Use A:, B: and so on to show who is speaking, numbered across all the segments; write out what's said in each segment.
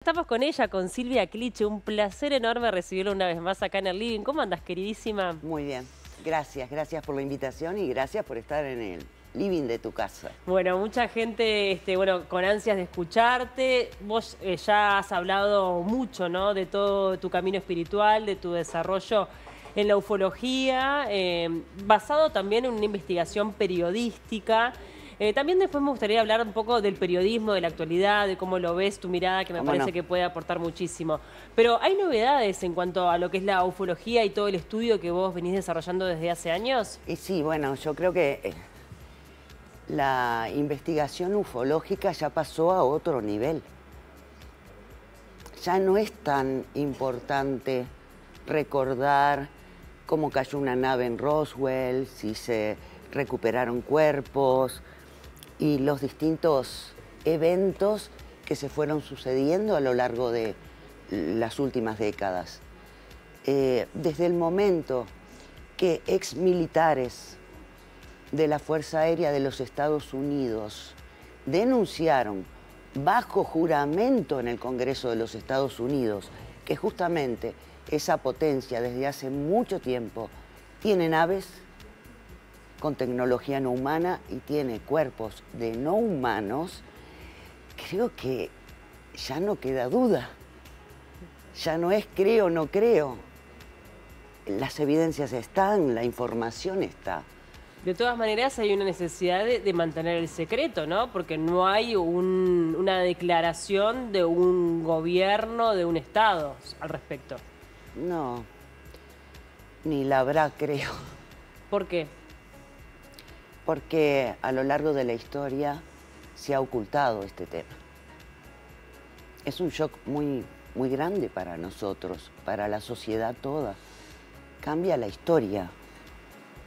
A: Estamos con ella, con Silvia Cliche. Un placer enorme recibirla una vez más acá en el living. ¿Cómo andas, queridísima?
B: Muy bien. Gracias por la invitación y gracias por estar en el living de tu casa.
A: Bueno, mucha gente, con ansias de escucharte. Vos ya has hablado mucho, ¿no? De todo tu camino espiritual, de tu desarrollo en la ufología, basado también en una investigación periodística. También después me gustaría hablar un poco del periodismo, de la actualidad, de cómo lo ves, tu mirada, que me parece que puede aportar muchísimo. Pero ¿hay novedades en cuanto a lo que es la ufología y todo el estudio que vos venís desarrollando desde hace años?
B: Y sí, bueno, yo creo que la investigación ufológica ya pasó a otro nivel. Ya no es tan importante recordar cómo cayó una nave en Roswell, si se recuperaron cuerpos y los distintos eventos que se fueron sucediendo a lo largo de las últimas décadas. Desde el momento que exmilitares de la Fuerza Aérea de los Estados Unidos denunciaron bajo juramento en el Congreso de los Estados Unidos que justamente esa potencia desde hace mucho tiempo tiene naves con tecnología no humana y tiene cuerpos de no humanos, creo que ya no queda duda. Ya no es creo o no creo. Las evidencias están, la información está.
A: De todas maneras hay una necesidad de mantener el secreto, ¿no? Porque no hay una declaración de un gobierno, de un Estado al respecto.
B: No, ni la habrá, creo.
A: ¿Por qué?
B: Porque a lo largo de la historia se ha ocultado este tema. Es un shock muy grande para nosotros, para la sociedad toda. Cambia la historia,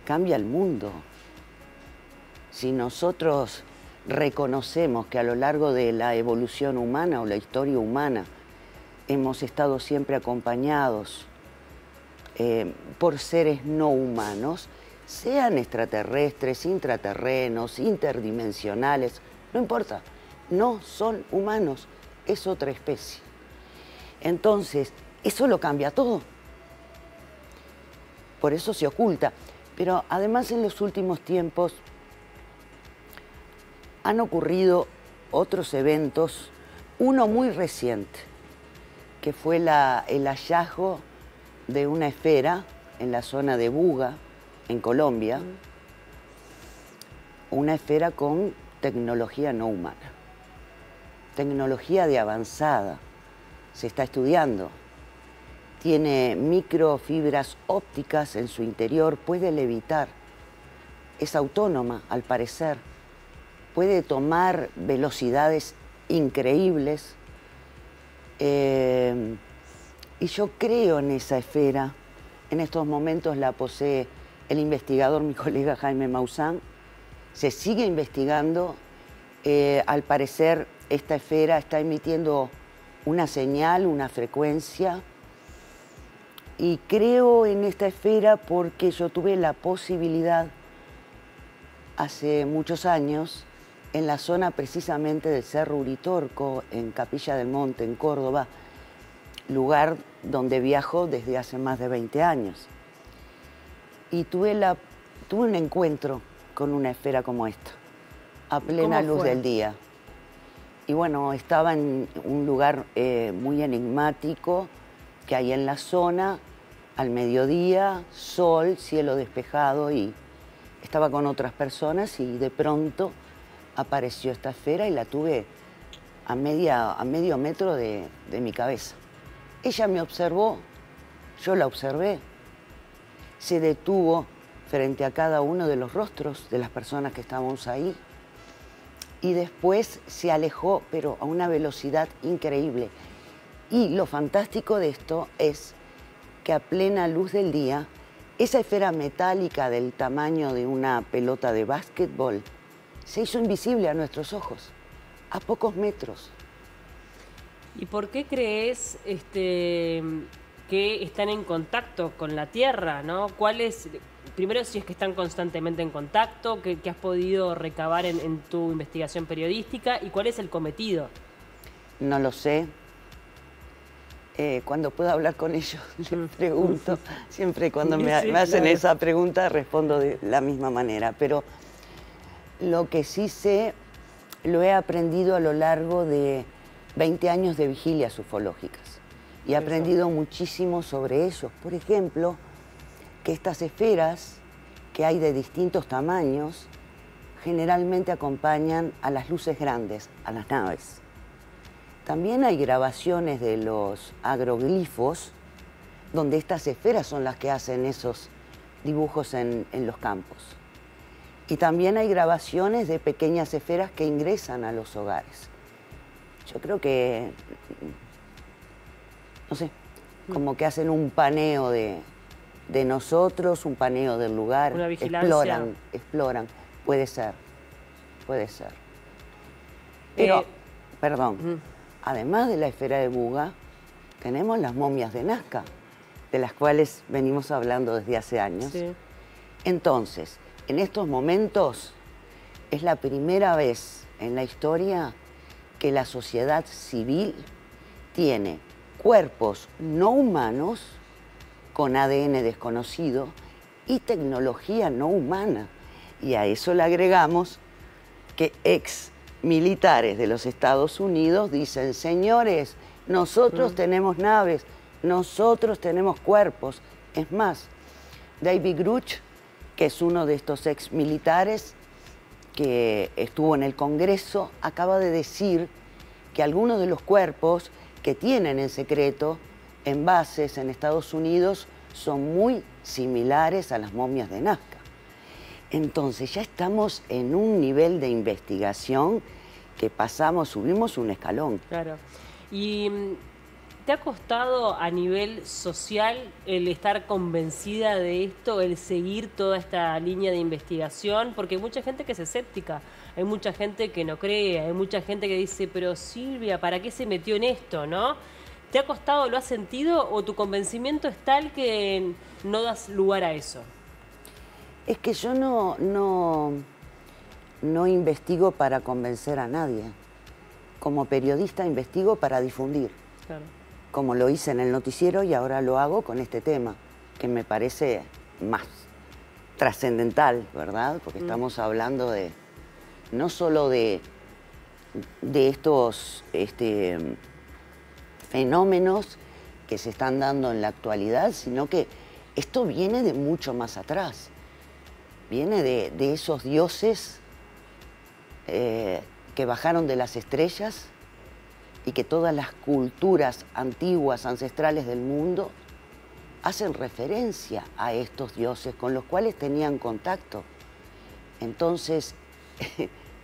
B: cambia el mundo. Si nosotros reconocemos que a lo largo de la evolución humana o la historia humana hemos estado siempre acompañados por seres no humanos, sean extraterrestres, intraterrenos, interdimensionales, no importa, no son humanos, es otra especie. Entonces, eso lo cambia todo. Por eso se oculta. Pero además en los últimos tiempos han ocurrido otros eventos, uno muy reciente, que fue el hallazgo de una esfera en la zona de Buga, en Colombia, una esfera con tecnología no humana, tecnología de avanzada, se está estudiando, tiene microfibras ópticas en su interior, puede levitar, es autónoma al parecer, puede tomar velocidades increíbles, y yo creo en esa esfera. En estos momentos la posee el investigador, mi colega Jaime Maussan. Se sigue investigando. Al parecer, esta esfera está emitiendo una señal, una frecuencia. Y creo en esta esfera porque yo tuve la posibilidad, hace muchos años, en la zona precisamente del Cerro Uritorco, en Capilla del Monte, en Córdoba, lugar donde viajo desde hace más de 20 años. Y tuve un encuentro con una esfera como esta, a plena luz del día. Y bueno, estaba en un lugar muy enigmático que hay en la zona, al mediodía, sol, cielo despejado, y estaba con otras personas y de pronto apareció esta esfera y la tuve a medio metro de mi cabeza. Ella me observó, yo la observé, se detuvo frente a cada uno de los rostros de las personas que estábamos ahí y después se alejó, pero a una velocidad increíble. Y lo fantástico de esto es que a plena luz del día, esa esfera metálica del tamaño de una pelota de básquetbol se hizo invisible a nuestros ojos, a pocos metros.
A: ¿Y por qué crees que están en contacto con la Tierra, ¿no? Primero, si es que están constantemente en contacto, ¿qué has podido recabar en tu investigación periodística y cuál es el cometido?
B: No lo sé, Cuando puedo hablar con ellos, les pregunto. Siempre cuando
A: Sí,
B: me hacen
A: claro.
B: esa pregunta respondo de la misma manera. Pero lo que sí sé, lo he aprendido a lo largo de 20 años de vigilias ufológicas. Y he aprendido muchísimo sobre ellos. Por ejemplo, que estas esferas que hay de distintos tamaños generalmente acompañan a las luces grandes, a las naves. También hay grabaciones de los agroglifos donde estas esferas son las que hacen esos dibujos en los campos. Y también hay grabaciones de pequeñas esferas que ingresan a los hogares. Yo creo que, no sé, como que hacen un paneo de nosotros, un paneo del lugar.
A: Una vigilancia.
B: Exploran. Puede ser, puede ser. Pero, perdón, además de la esfera de Buga, tenemos las momias de Nazca, de las cuales venimos hablando desde hace años.
A: Sí.
B: Entonces, en estos momentos, es la primera vez en la historia que la sociedad civil tiene cuerpos no humanos con ADN desconocido y tecnología no humana. Y a eso le agregamos que ex militares de los Estados Unidos dicen, señores, nosotros tenemos naves, nosotros tenemos cuerpos. Es más, David Grush, que es uno de estos ex militares que estuvo en el Congreso, acaba de decir que algunos de los cuerpos que tienen en secreto en bases en Estados Unidos son muy similares a las momias de Nazca. Entonces ya estamos en un nivel de investigación que subimos un escalón.
A: Claro. ¿Y te ha costado a nivel social el estar convencida de esto, el seguir toda esta línea de investigación? Porque hay mucha gente que es escéptica, hay mucha gente que no cree, hay mucha gente que dice, pero Silvia, ¿para qué se metió en esto, no? ¿Te ha costado, lo has sentido o tu convencimiento es tal que no das lugar a eso?
B: Es que yo no investigo para convencer a nadie. Como periodista investigo para difundir.
A: Claro.
B: Como lo hice en el noticiero y ahora lo hago con este tema, que me parece más trascendental, ¿verdad? Porque estamos hablando de no solo de estos fenómenos que se están dando en la actualidad, sino que esto viene de mucho más atrás. Viene de esos dioses que bajaron de las estrellas y que todas las culturas antiguas, ancestrales del mundo, hacen referencia a estos dioses con los cuales tenían contacto. Entonces,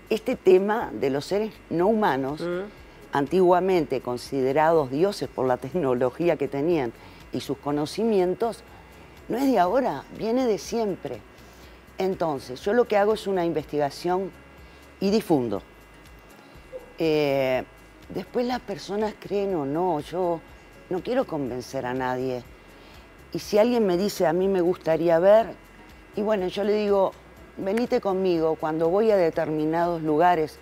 B: este tema de los seres no humanos, antiguamente considerados dioses por la tecnología que tenían y sus conocimientos, no es de ahora, viene de siempre. Entonces, yo lo que hago es una investigación y difundo. Después las personas creen o no, yo no quiero convencer a nadie. Y si alguien me dice, a mí me gustaría ver, y bueno, yo le digo, venite conmigo cuando voy a determinados lugares,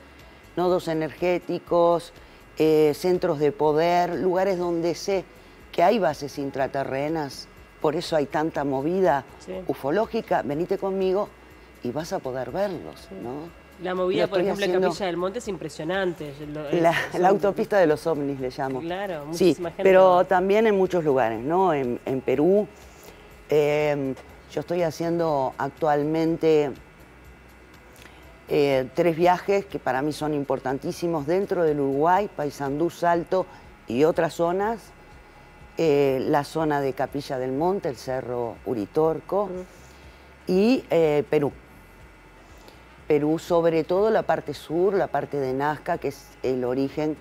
B: nodos energéticos, centros de poder, lugares donde sé que hay bases intraterrenas, por eso hay tanta movida ufológica, venite conmigo y vas a poder verlos, ¿no?
A: La movida, por ejemplo, en Capilla del Monte es impresionante.
B: La autopista de los ovnis le llamo.
A: Claro,
B: sí,
A: muchísima gente.
B: Pero también en muchos lugares, ¿no? En Perú, yo estoy haciendo actualmente 3 viajes que para mí son importantísimos dentro del Uruguay, Paysandú, Salto y otras zonas. La zona de Capilla del Monte, el Cerro Uritorco y Perú. Perú, sobre todo la parte sur, la parte de Nazca, que es el origen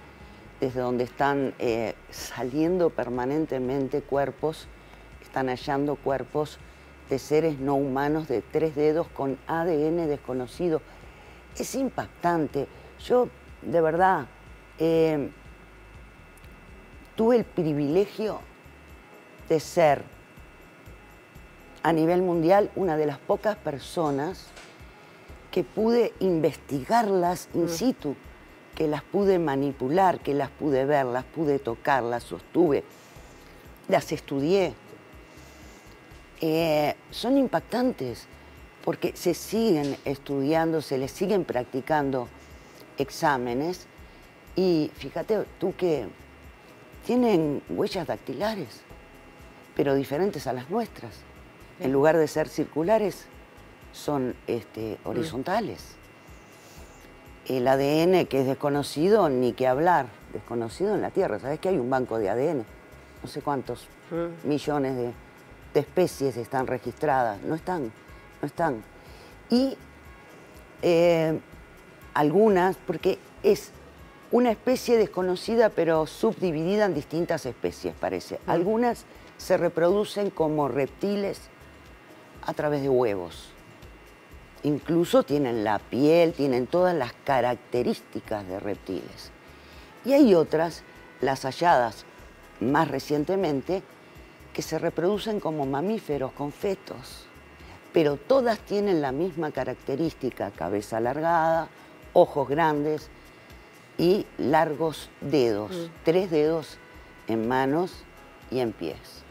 B: desde donde están saliendo permanentemente cuerpos, están hallando cuerpos de seres no humanos de 3 dedos con ADN desconocido. Es impactante. Yo, de verdad, tuve el privilegio de ser, a nivel mundial, una de las pocas personas que pude investigarlas in situ, que las pude manipular, que las pude ver, las pude tocar, las sostuve. las estudié. Son impactantes porque se siguen estudiando, se les siguen practicando exámenes y fíjate tú que tienen huellas dactilares, pero diferentes a las nuestras. En lugar de ser circulares, son horizontales. El ADN, que es desconocido, ni que hablar, desconocido en la Tierra. ¿Sabes que hay un banco de ADN? No sé cuántos millones de especies están registradas. No están. Y algunas, porque es una especie desconocida, pero subdividida en distintas especies, parece. Algunas se reproducen como reptiles a través de huevos. Incluso tienen la piel, tienen todas las características de reptiles. Y hay otras, las halladas más recientemente, que se reproducen como mamíferos, con fetos. Pero todas tienen la misma característica: cabeza alargada, ojos grandes y largos dedos. 3 dedos en manos y en pies.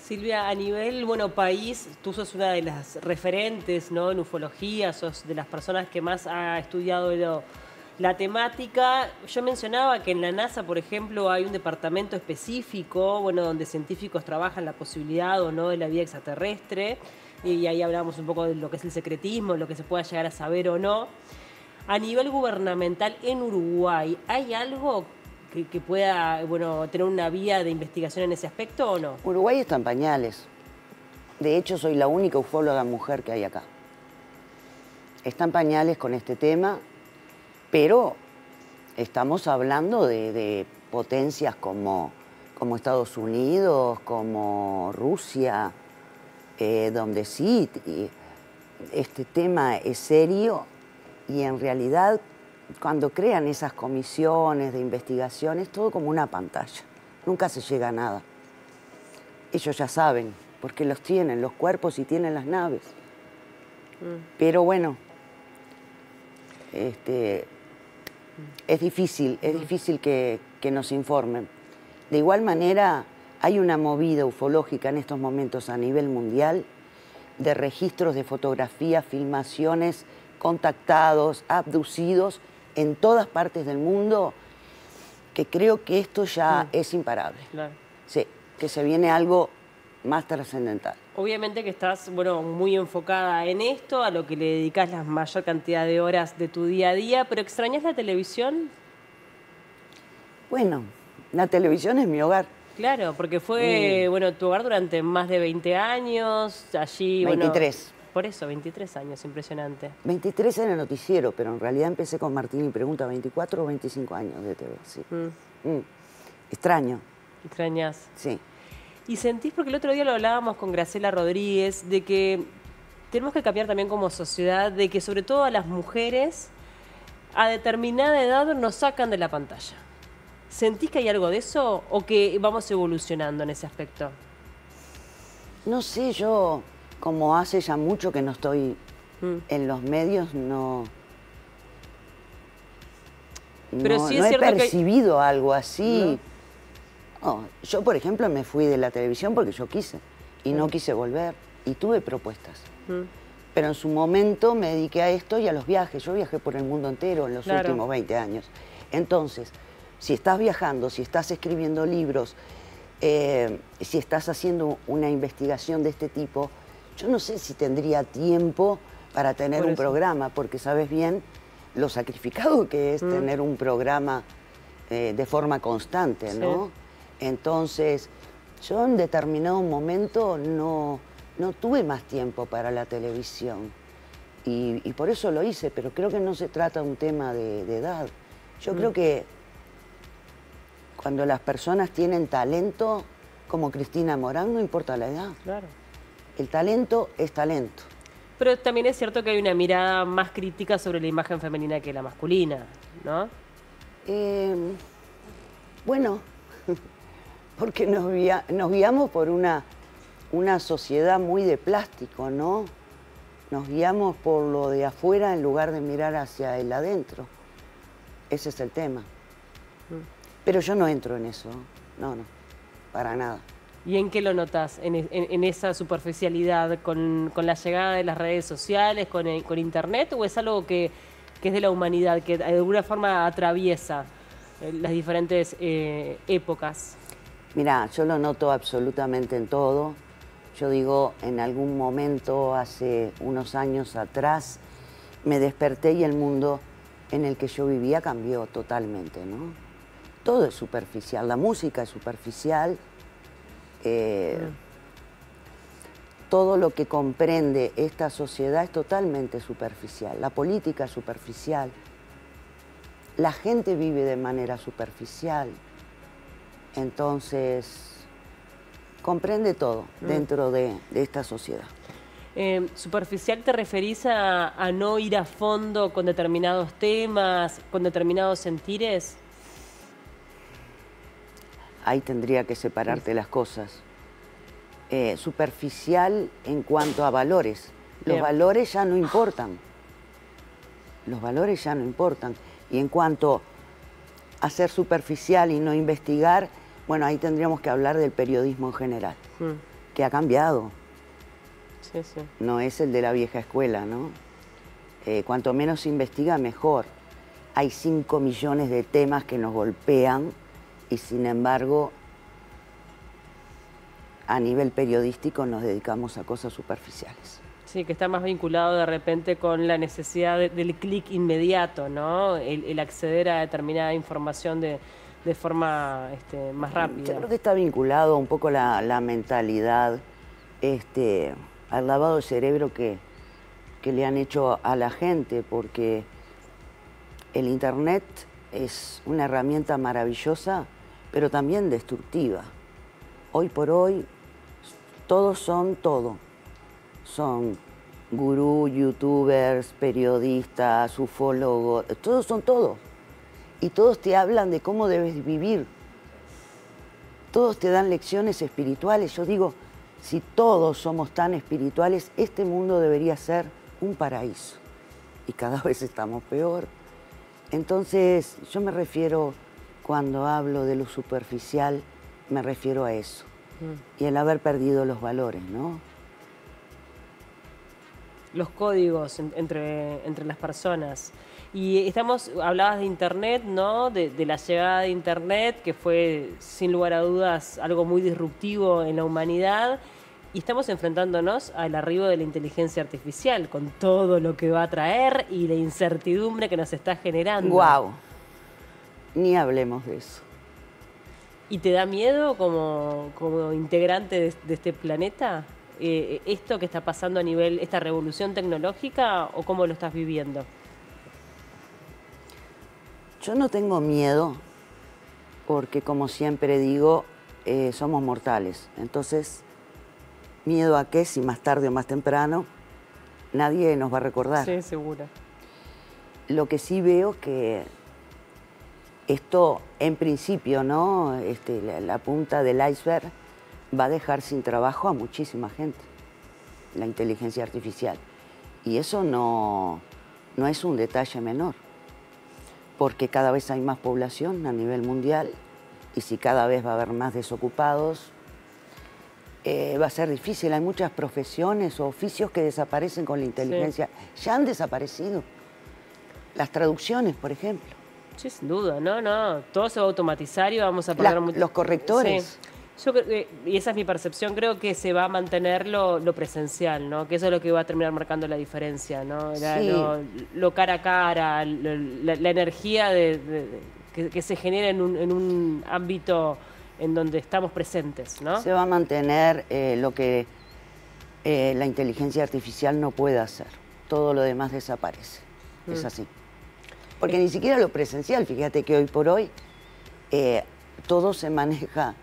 A: Silvia, a nivel, país, tú sos una de las referentes, ¿no?, en ufología, sos de las personas que más ha estudiado la temática. Yo mencionaba que en la NASA, por ejemplo, hay un departamento específico, donde científicos trabajan la posibilidad o no de la vida extraterrestre, y ahí hablamos un poco de lo que es el secretismo, lo que se pueda llegar a saber o no. A nivel gubernamental en Uruguay, ¿hay algo que pueda tener una vía de investigación en ese aspecto o no?
B: Uruguay está en pañales. De hecho, soy la única ufóloga mujer que hay acá. Está en pañales con este tema, pero estamos hablando de potencias como Estados Unidos, como Rusia, donde sí, este tema es serio y en realidad cuando crean esas comisiones de investigación es todo como una pantalla, nunca se llega a nada. Ellos ya saben, porque los tienen, los cuerpos y tienen las naves. Pero bueno, es difícil que nos informen. De igual manera, hay una movida ufológica en estos momentos a nivel mundial de registros de fotografías, filmaciones, contactados, abducidos en todas partes del mundo, que creo que esto ya es imparable.
A: Claro.
B: Sí, que se viene algo más trascendental.
A: Obviamente que estás muy enfocada en esto, a lo que le dedicas la mayor cantidad de horas de tu día a día, pero ¿extrañas la televisión?
B: Bueno, la televisión es mi hogar.
A: Claro, porque fue tu hogar durante más de 20 años, allí...
B: 23.
A: Por eso, 23 años, impresionante.
B: 23 en el noticiero, pero en realidad empecé con Martín y Pregunta 24 o 25 años de TV, sí. Extraño.
A: ¿Extrañas?
B: Sí.
A: Y sentís, porque el otro día lo hablábamos con Graciela Rodríguez, de que tenemos que cambiar también como sociedad, de que sobre todo a las mujeres a determinada edad nos sacan de la pantalla. ¿Sentís que hay algo de eso o que vamos evolucionando en ese aspecto?
B: No sé, yo como hace ya mucho que no estoy en los medios, no he percibido algo así. No, yo, por ejemplo, me fui de la televisión porque yo quise y no quise volver y tuve propuestas. Pero en su momento me dediqué a esto y a los viajes. Yo viajé por el mundo entero en los últimos 20 años. Entonces, si estás viajando, si estás escribiendo libros, si estás haciendo una investigación de este tipo, yo no sé si tendría tiempo para tener un programa, porque sabes bien lo sacrificado que es tener un programa de forma constante, ¿no? Sí. Entonces, yo en determinado momento no tuve más tiempo para la televisión y por eso lo hice, pero creo que no se trata de un tema de edad. Yo creo que cuando las personas tienen talento, como Cristina Morán, no importa la edad.
A: Claro.
B: El talento es talento.
A: Pero también es cierto que hay una mirada más crítica sobre la imagen femenina que la masculina, ¿no?
B: Bueno, porque nos guiamos por una sociedad muy de plástico, ¿no? Nos guiamos por lo de afuera en lugar de mirar hacia el adentro. Ese es el tema. Pero yo no entro en eso, no, para nada.
A: ¿Y en qué lo notas? ¿En esa superficialidad? ¿Con la llegada de las redes sociales, con Internet? ¿O es algo que es de la humanidad, que de alguna forma atraviesa las diferentes épocas?
B: Mirá, yo lo noto absolutamente en todo. Yo digo, en algún momento, hace unos años atrás, me desperté y el mundo en el que yo vivía cambió totalmente, ¿no? Todo es superficial, la música es superficial, todo lo que comprende esta sociedad es totalmente superficial, la política es superficial, la gente vive de manera superficial, entonces comprende todo dentro de esta sociedad.
A: ¿Superficial te referís a no ir a fondo con determinados temas, con determinados sentires?
B: Ahí tendría que separarte las cosas. Superficial en cuanto a valores. Los valores ya no importan. Los valores ya no importan. Y en cuanto a ser superficial y no investigar, bueno, ahí tendríamos que hablar del periodismo en general, que ha cambiado.
A: Sí, sí.
B: No es el de la vieja escuela, ¿no? Cuanto menos se investiga, mejor. Hay 5 millones de temas que nos golpean y, sin embargo, a nivel periodístico nos dedicamos a cosas superficiales.
A: Sí, que está más vinculado de repente con la necesidad del clic inmediato, ¿no? El acceder a determinada información de forma más rápida.
B: Yo creo que está vinculado un poco la mentalidad al lavado de cerebro que le han hecho a la gente, porque el Internet es una herramienta maravillosa, pero también destructiva. Hoy por hoy, todos son todo. Son gurú, youtubers, periodistas, ufólogos, todos son todo. Y todos te hablan de cómo debes vivir. Todos te dan lecciones espirituales. Yo digo, si todos somos tan espirituales, este mundo debería ser un paraíso. Y cada vez estamos peor. Entonces, yo me refiero, cuando hablo de lo superficial, me refiero a eso. Y el haber perdido los valores, ¿no?
A: Los códigos entre las personas. Y hablabas de Internet, ¿no? De la llegada de Internet, que fue, sin lugar a dudas, algo muy disruptivo en la humanidad. Y estamos enfrentándonos al arribo de la inteligencia artificial, con todo lo que va a traer y la incertidumbre que nos está generando.
B: ¡Guau! Ni hablemos de eso.
A: ¿Y te da miedo como integrante de este planeta? ¿Esto que está pasando a nivel, esta revolución tecnológica, o cómo lo estás viviendo?
B: Yo no tengo miedo, porque como siempre digo, somos mortales. Entonces, ¿miedo a qué? Si más tarde o más temprano nadie nos va a recordar.
A: Sí, seguro.
B: Lo que sí veo que esto, en principio, ¿no? La punta del iceberg va a dejar sin trabajo a muchísima gente, la inteligencia artificial. Y eso no es un detalle menor, porque cada vez hay más población a nivel mundial, y si cada vez va a haber más desocupados, va a ser difícil. Hay muchas profesiones o oficios que desaparecen con la inteligencia. Sí. Ya han desaparecido. Las traducciones, por ejemplo.
A: Sí, sin duda, no. Todo se va a automatizar y vamos a perder mucho.
B: Los correctores.
A: Sí. Yo creo, y esa es mi percepción, creo que se va a mantener lo presencial, ¿no? Que eso es lo que va a terminar marcando la diferencia, ¿no?
B: Sí.
A: Lo cara a cara, la energía que se genera en un ámbito en donde estamos presentes, ¿no?
B: Se va a mantener lo que la inteligencia artificial no puede hacer. Todo lo demás desaparece. Es así. Porque ni siquiera lo presencial, fíjate que hoy por hoy todo se maneja.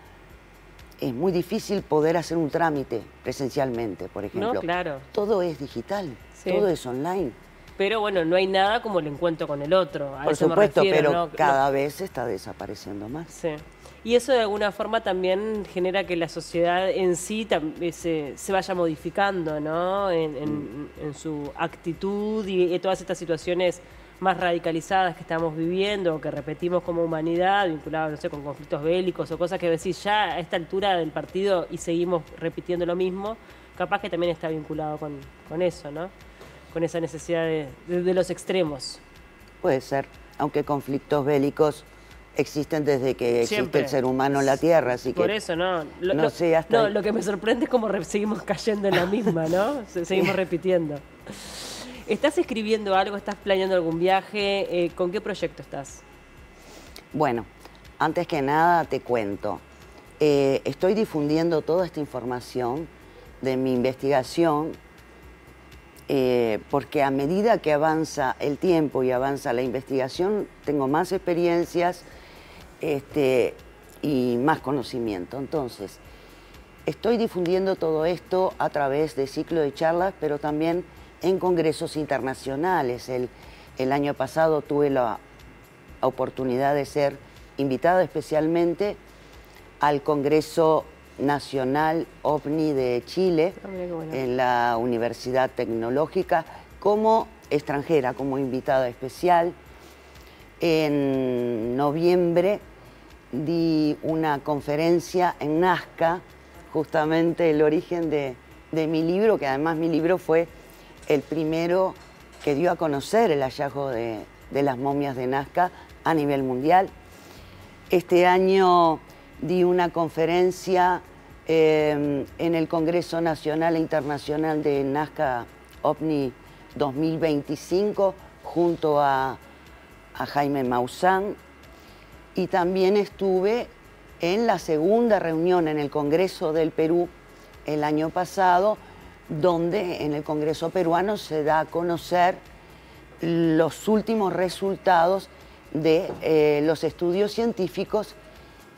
B: Es muy difícil poder hacer un trámite presencialmente, por ejemplo.
A: No, claro.
B: Todo es digital, todo es online.
A: Pero bueno, no hay nada como el encuentro con el otro.
B: Por supuesto, pero cada vez está desapareciendo más.
A: Sí. Y eso de alguna forma también genera que la sociedad en sí se vaya modificando, ¿no? En su actitud y todas estas situaciones más radicalizadas que estamos viviendo o que repetimos como humanidad, vinculadas, no sé, con conflictos bélicos o cosas que decís ya a esta altura del partido y seguimos repitiendo lo mismo, capaz que también está vinculado con eso, ¿no? Con esa necesidad de los extremos.
B: Puede ser, aunque conflictos bélicos existen desde que existe el ser humano en la Tierra, así que...
A: Por eso, ¿no? Lo que me sorprende es cómo seguimos cayendo en la misma, ¿no? Seguimos repitiendo. ¿Estás escribiendo algo? ¿Estás planeando algún viaje? ¿Con qué proyecto estás?
B: Bueno, antes que nada te cuento. Estoy difundiendo toda esta información de mi investigación porque a medida que avanza el tiempo y avanza la investigación, tengo más experiencias y más conocimiento. Entonces, estoy difundiendo todo esto a través de ciclo de charlas, pero también en congresos internacionales. El año pasado tuve la oportunidad de ser invitada especialmente al Congreso Nacional OVNI de Chile, en la Universidad Tecnológica, como extranjera, como invitada especial. En noviembre di una conferencia en Nazca, justamente el origen de mi libro, que además mi libro fue el primero que dio a conocer el hallazgo de las momias de Nazca a nivel mundial. Este año di una conferencia en el Congreso Nacional e Internacional de Nazca OVNI 2025 junto a Jaime Maussan, y también estuve en la segunda reunión en el Congreso del Perú el año pasado, donde en el Congreso peruano se da a conocer los últimos resultados de los estudios científicos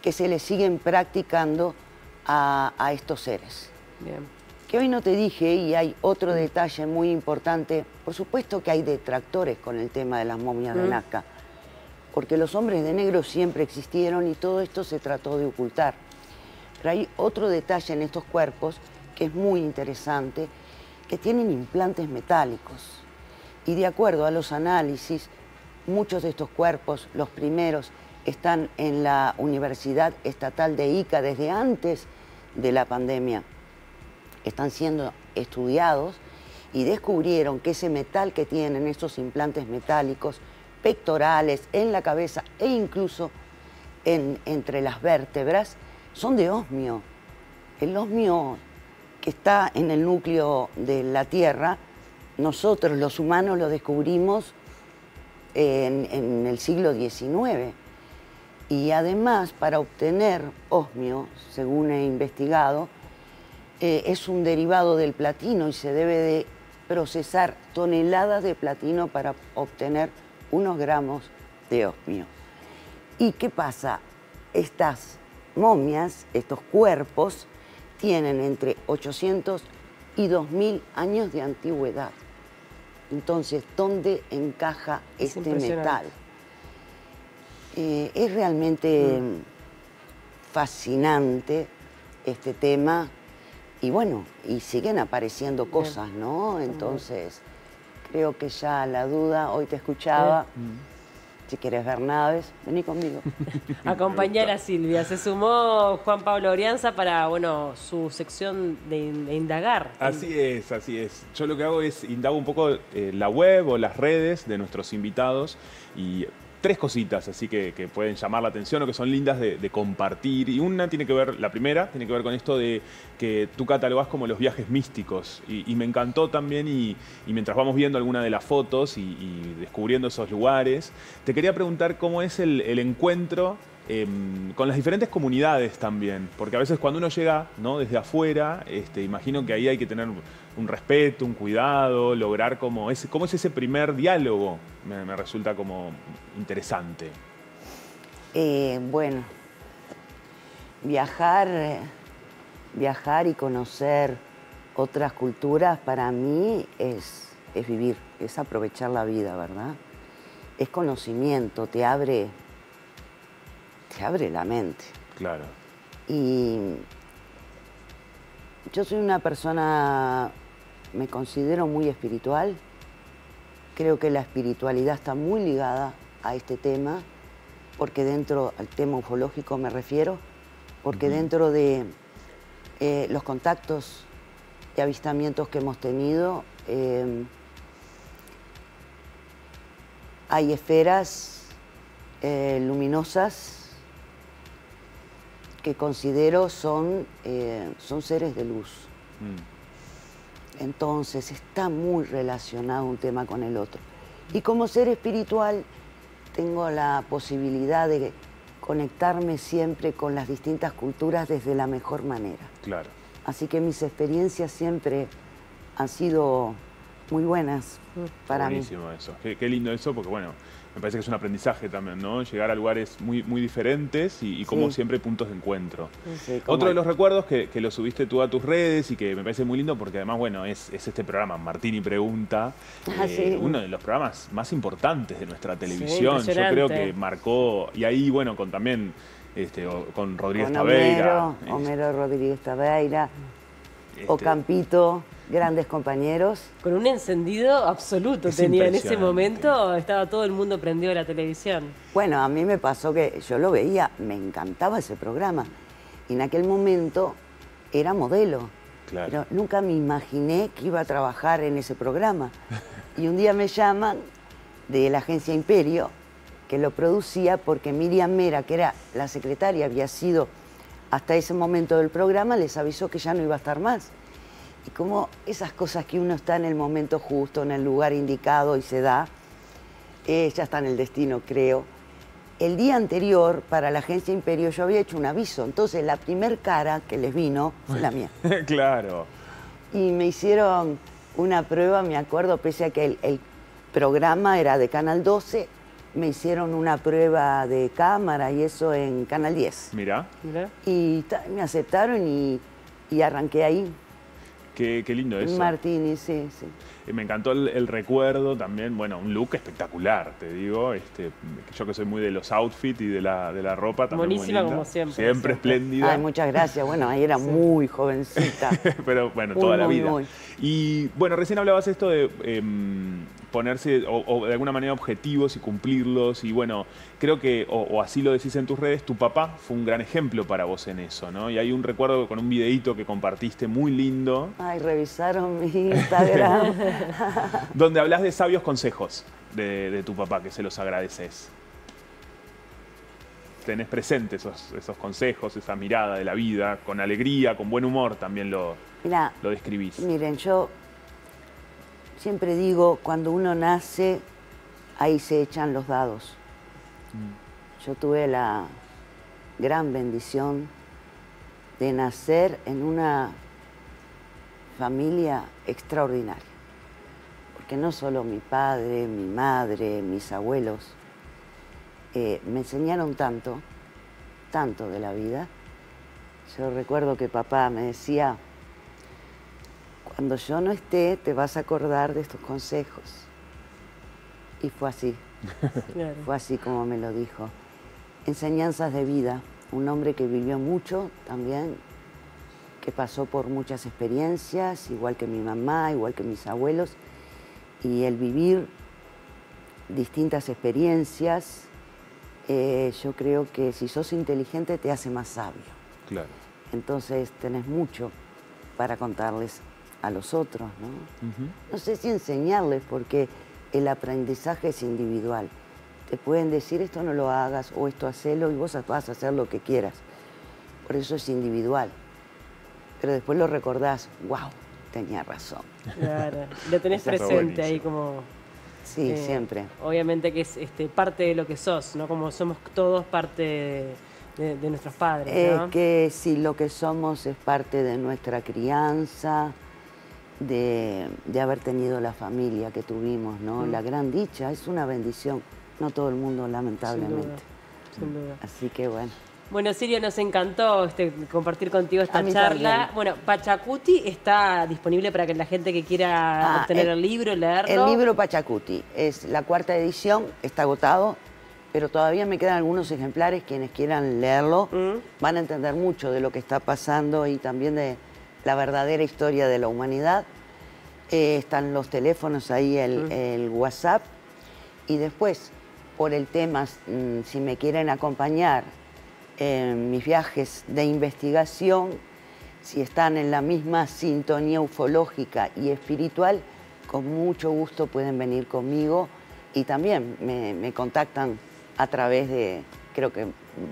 B: que se le siguen practicando a estos seres.
A: Bien.
B: Que hoy no te dije, y hay otro detalle muy importante, por supuesto que hay detractores con el tema de las momias de Nazca, porque los hombres de negro siempre existieron y todo esto se trató de ocultar. Pero hay otro detalle en estos cuerpos que es muy interesante, que tienen implantes metálicos. Y de acuerdo a los análisis, muchos de estos cuerpos, los primeros, están en la Universidad Estatal de Ica desde antes de la pandemia. Están siendo estudiados y descubrieron que ese metal que tienen, esos implantes metálicos, pectorales, en la cabeza e incluso entre las vértebras, son de osmio. El osmio que está en el núcleo de la Tierra, nosotros los humanos lo descubrimos en el siglo XIX. Y además, para obtener osmio, según he investigado, es un derivado del platino y se debe de procesar toneladas de platino para obtener unos gramos de osmio. ¿Y qué pasa? Estas momias, estos cuerpos, tienen entre 800 y 2000 años de antigüedad. Entonces, ¿dónde encaja este metal? Es realmente fascinante este tema y bueno, y siguen apareciendo cosas, ¿no? Entonces, creo que ya la duda, hoy te escuchaba, si quieres ver naves, vení conmigo.
A: Acompañar a Silvia. Se sumó Juan Pablo Orianza para, bueno, su sección de indagar.
C: Así es, así es. Yo lo que hago es indago un poco la web o las redes de nuestros invitados y tres cositas así que pueden llamar la atención o que son lindas de compartir. Y una tiene que ver, la primera, tiene que ver con esto de que tú catalogás como los viajes místicos. Y me encantó también, y mientras vamos viendo alguna de las fotos y descubriendo esos lugares, te quería preguntar cómo es el encuentro con las diferentes comunidades también. Porque a veces cuando uno llega, ¿no?, desde afuera, imagino que ahí hay que tener un respeto, un cuidado, lograr cómo es ese primer diálogo. Me resulta como interesante.
B: Bueno, viajar y conocer otras culturas para mí es vivir, es aprovechar la vida, ¿verdad? Es conocimiento, te abre la mente.
C: Claro.
B: Y yo soy una persona, me considero muy espiritual Creo que la espiritualidad está muy ligada a este tema, porque dentro, al tema ufológico me refiero, porque dentro de los contactos y avistamientos que hemos tenido, hay esferas luminosas que considero son seres de luz. Entonces está muy relacionado un tema con el otro. Y como ser espiritual tengo la posibilidad de conectarme siempre con las distintas culturas desde la mejor manera.
C: Claro.
B: Así que mis experiencias siempre han sido muy buenas para mí.
C: Buenísimo eso. Qué lindo eso, porque bueno, me parece que es un aprendizaje también, ¿no? Llegar a lugares muy diferentes y como siempre puntos de encuentro.
B: Sí,
C: Otro de los recuerdos que lo subiste tú a tus redes y que me parece muy lindo porque además, bueno, es este programa, Martini Pregunta, uno de los programas más importantes de nuestra televisión. Yo creo que marcó, y ahí, bueno, con también con Rodríguez Taveira.
B: Homero Rodríguez Taveira, Ocampito, grandes compañeros.
A: Con un encendido absoluto tenía en ese momento, estaba todo el mundo prendido a la televisión.
B: Bueno, a mí me pasó que yo lo veía, me encantaba ese programa. Y en aquel momento era modelo.
C: Claro.
B: Pero nunca me imaginé que iba a trabajar en ese programa. Y un día me llaman de la agencia Imperio, que lo producía porque Miriam Mera, que era la secretaria, había sido hasta ese momento del programa, les avisó que ya no iba a estar más. Y como esas cosas que uno está en el momento justo, en el lugar indicado y se da, ya está en el destino, creo. El día anterior, para la agencia Imperio, yo había hecho un aviso. Entonces, la primer cara que les vino fue la mía.
C: Claro.
B: Y me hicieron una prueba, me acuerdo, pese a que el programa era de Canal 12, me hicieron una prueba de cámara y eso en Canal 10.
C: Mirá.
B: Y me aceptaron y arranqué ahí.
C: Qué lindo eso.
B: Martini, sí.
C: Me encantó el recuerdo también, bueno, un look espectacular, te digo. Yo que soy muy de los outfits y de la ropa también.
A: Buenísima como siempre.
C: Siempre espléndida.
B: Ay, muchas gracias. Bueno, ahí era muy jovencita.
C: Pero bueno, toda la vida.
B: Muy.
C: Y bueno, recién hablabas esto de ponerse o de alguna manera objetivos y cumplirlos. Y bueno, creo que, o así lo decís en tus redes, tu papá fue un gran ejemplo para vos en eso, ¿no? Y hay un recuerdo con un videíto que compartiste muy lindo.
B: Ay, revisaron mi Instagram.
C: Donde hablas de sabios consejos de tu papá, que se los agradeces. Tenés presente esos consejos, esa mirada de la vida, con alegría, con buen humor también lo describís.
B: Miren, yo siempre digo, cuando uno nace, ahí se echan los dados. Yo tuve la gran bendición de nacer en una familia extraordinaria. Porque no solo mi padre, mi madre, mis abuelos, me enseñaron tanto de la vida. Yo recuerdo que papá me decía, cuando yo no esté, te vas a acordar de estos consejos. Y fue así. Claro. Fue así como me lo dijo. Enseñanzas de vida. Un hombre que vivió mucho también, que pasó por muchas experiencias, igual que mi mamá, igual que mis abuelos. Y el vivir distintas experiencias, yo creo que si sos inteligente te hace más sabio.
C: Claro.
B: Entonces tenés mucho para contarles a los otros, ¿no? No sé si enseñarles, porque el aprendizaje es individual. Te pueden decir esto no lo hagas o esto hacelo y vos vas a hacer lo que quieras. Por eso es individual. Pero después lo recordás, wow, tenía razón.
A: Claro, lo tenés presente ahí como...
B: Sí, siempre.
A: Obviamente que es parte de lo que sos, ¿no? Como somos todos parte de nuestros padres, ¿no?
B: Que sí, lo que somos es parte de nuestra crianza, de haber tenido la familia que tuvimos, ¿no? La gran dicha, es una bendición. No todo el mundo, lamentablemente.
A: Sin duda.
B: Así que bueno.
A: Bueno, Sirio, nos encantó compartir contigo esta charla.
B: También.
A: Bueno, Pachacuti está disponible para que la gente que quiera obtener el libro, leerlo.
B: El libro Pachacuti es la 4ª edición, está agotado, pero todavía me quedan algunos ejemplares. Quienes quieran leerlo van a entender mucho de lo que está pasando y también de la verdadera historia de la humanidad. Están los teléfonos ahí, el WhatsApp. Y después, por el tema, si me quieren acompañar en mis viajes de investigación, si están en la misma sintonía ufológica y espiritual, con mucho gusto pueden venir conmigo y también me contactan a través de, creo que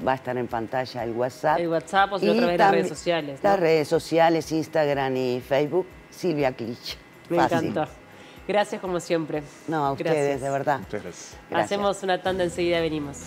B: va a estar en pantalla el WhatsApp.
A: El WhatsApp o si no, a través de las redes sociales, ¿no?
B: Las redes sociales, Instagram y Facebook, Silvia Clich.
A: Me encantó. Gracias como siempre.
B: No, a ustedes, de verdad.
C: Muchas gracias.
A: Hacemos una tanda, enseguida venimos.